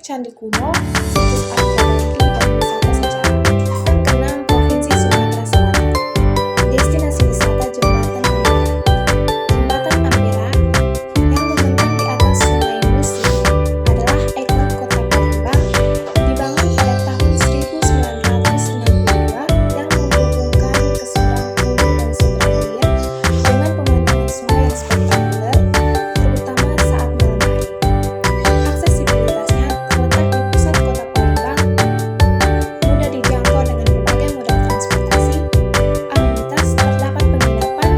candi kuno, situs arkeologi, dan wisata sejarah. Keenam, Provinsi Sumatera Selatan. Destinasi wisata Jembatan Ampera. Jembatan Ampera yang membentang di atas Sungai Musi adalah ikon kota Palembang, dibangun pada tahun 1962 yang menghubungkan ke seberang Hulu dan seberang Hilir dengan pemandangan sungai yang spektakuler, terutama saat malam hari. Aksesibilitasnya terletak di pusat kota Palembang, mudah dijangkau dengan berbagai moda transportasi. Amenitas terdapat penginapan,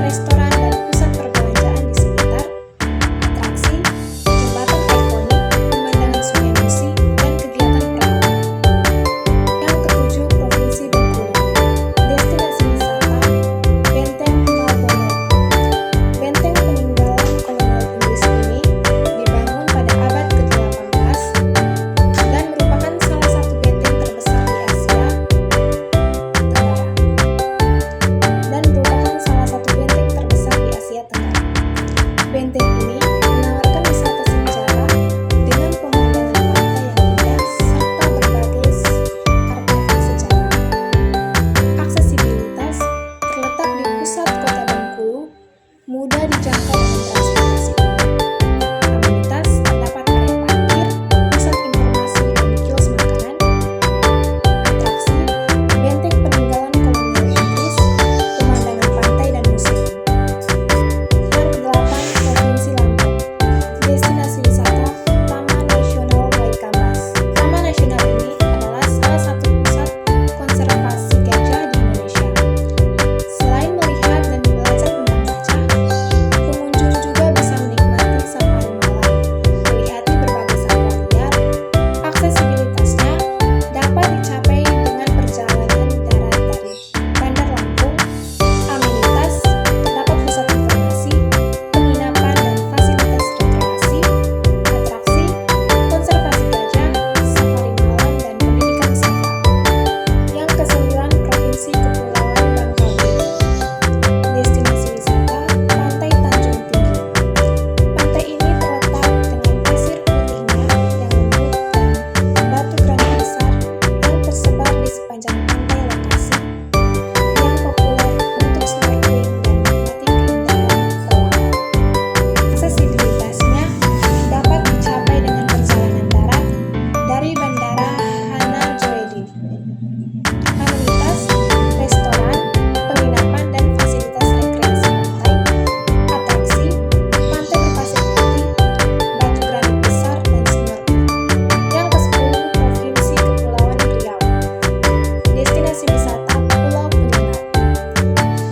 restoran, dan pusat perbelanjaan di sekitar. Atraksi, jembatan ikonik, pemandangan Sungai Musi, dan kegiatan perahu. Yang ketujuh, Provinsi Bengkulu. Destinasi wisata Benteng Malbono. Benteng peninggalan kolonial Inggris ini dibangun pada abad ke-18 dan merupakan salah satu benteng terbesar di Asia Tenggara. Benteng ini menawarkan wisata sejarah dengan pemandangan pantai yang indah serta berbagai artefak sejarah. Aksesibilitas terletak di pusat kota Bengkulu, mudah dijangkau dengan transportasi umum. Amenitas terdapat area parkir, pusat informasi dan kios makanan. Atraksi, benteng peninggalan kolonial Inggris, pemandangan pantai dan museum. Yang kedelapan, Provinsi Lampung. Destinasi wisata Taman Nasional Waikambas. Taman nasional ini adalah salah satu pusat konservasi gajah di Indonesia. Selain melihat dan belajar tentang gajah, pengunjung juga bisa menikmati safari malam, melihati berbagai satwa liar. Aksesibilitasnya dapat dicapai dengan perjalanan darat dari Bandar Lampung. Amenitas terdapat pusat informasi, penginapan dan fasilitas rekreasi, atraksi, konservasi gajah, safari malam, dan pendidikan wisata. Yang kesembilan, Provinsi Kepulauan Bangka Belitung. Destinasi wisata Pantai Tanjung Tinggi. Pantai ini terletak dengan pasir putihnya yang lembut dan batu granit besar yang tersebar di sepanjang pantai. Lokasi yang populer untuk snorkeling dan menikmati keindahan bawah laut. Aksesibilitasnya dapat dicapai dengan perjalanan darat dari Bandara Hana Joedin. Amenitas, restoran, penginapan, dan fasilitas rekreasi pantai. Atraksi, pantai berpasir putih, batu granit besar, dan snorkeling. Yang ke-10, Provinsi Kepulauan Riau. Destinasi wisata Pulau Penyengat.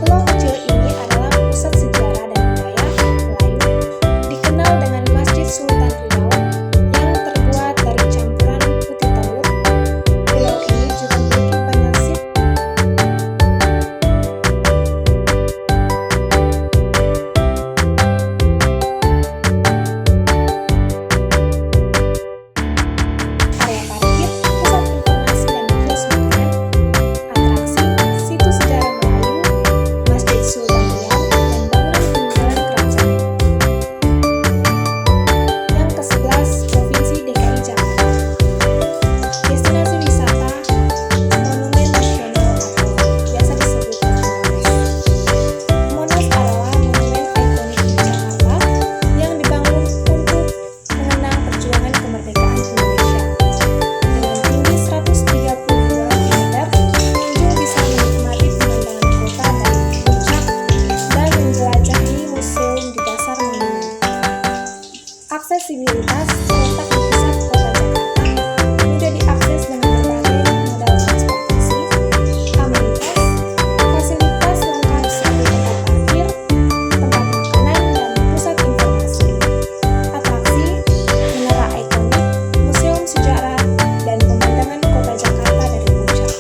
Pulau kecil ini adalah pusat sejarah dan budaya Melayu, dikenal dengan Masjid Sultan Riau yang terbuat dari campuran putih telur. Pulau ini juga memiliki banyak sip area parkir, pusat informasi dan kios makanan, atraksi, situs sejarah Melayu, Masjid Sultan Riau, dan bangunan peninggalan kerajaan. Yang ke-11, Provinsi DKI Jakarta. Destinasi wisata Monumen Nasional atau biasa disebut Monas. Monas adalah monumen ikonik di Jakarta yang dibangun untuk mengenang perjuangan kemerdekaan Indonesia. Dengan tinggi 132 meter, pengunjung bisa menikmati pemandangan kota dari puncak dan menjelajahi museum di dasar monumen. Aksesibilitas terletak di pusat kota Jakarta, mudah diakses dengan berbagai moda transportasi. Amenitas, fasilitas lengkap seperti tempat parkir, tempat makanan, dan pusat informasi. Atraksi, menara ikonik, museum sejarah, dan pemandangan kota Jakarta dari puncak.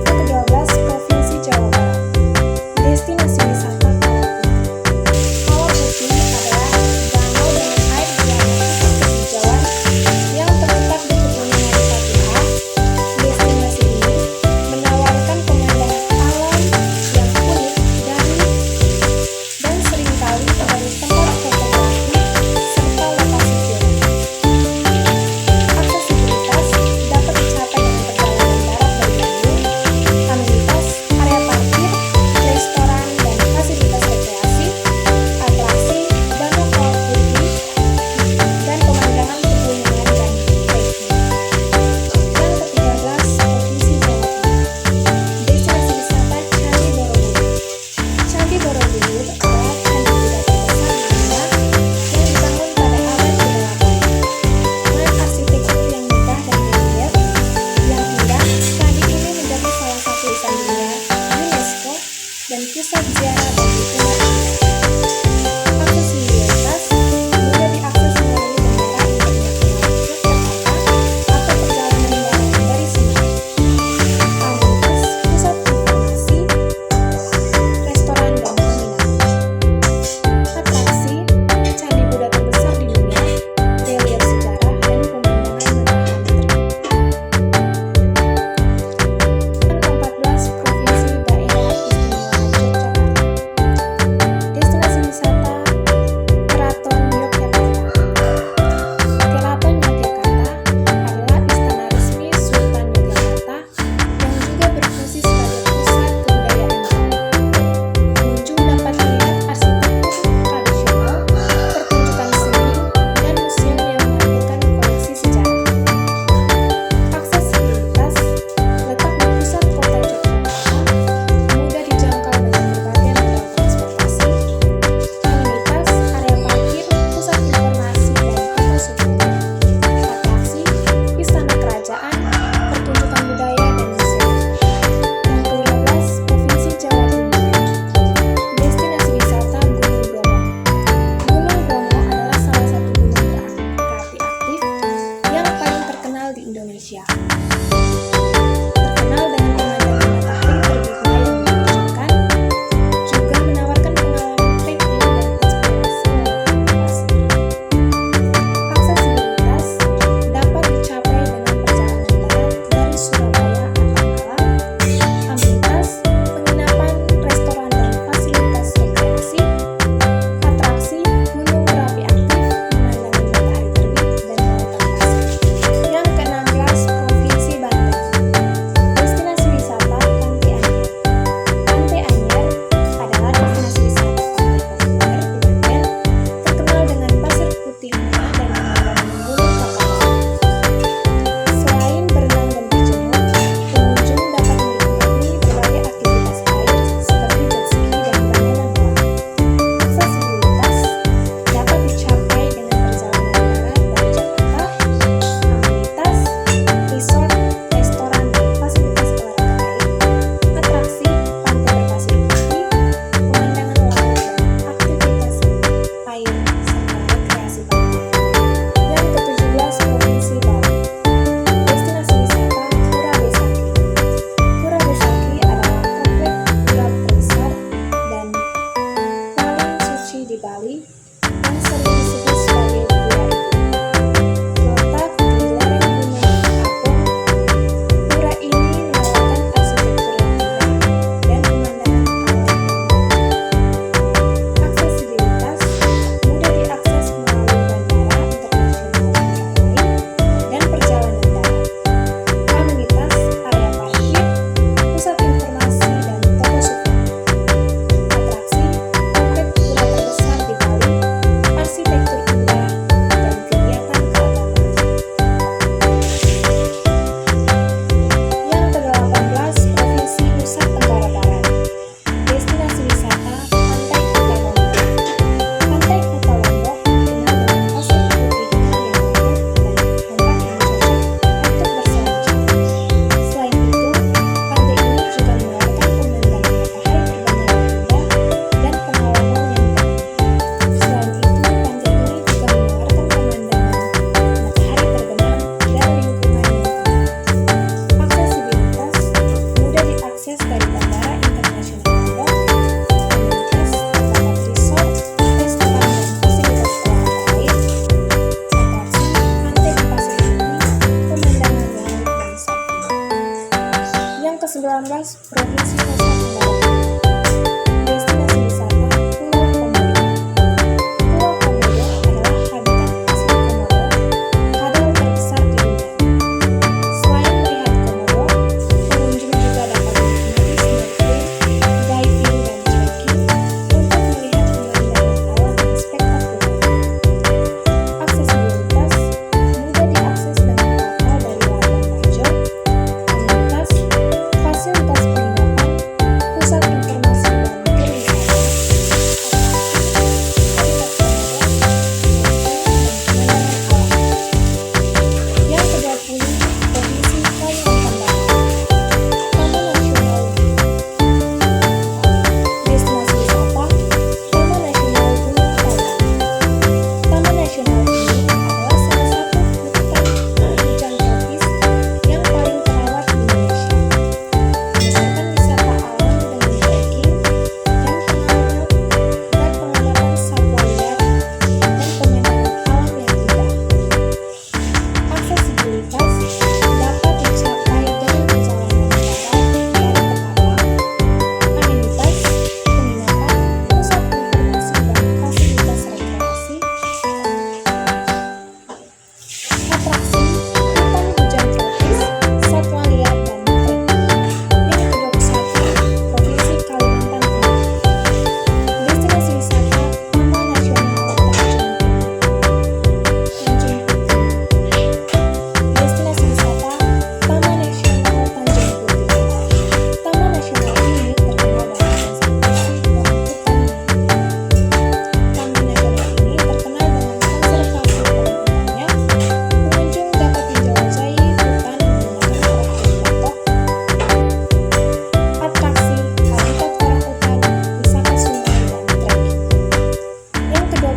Yang ke-12, Provinsi Jawa Barat. Destinasi wisata Kawah Putih. Kawah Putih adalah danau dengan air berwarna putih kehijauan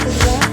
kedua,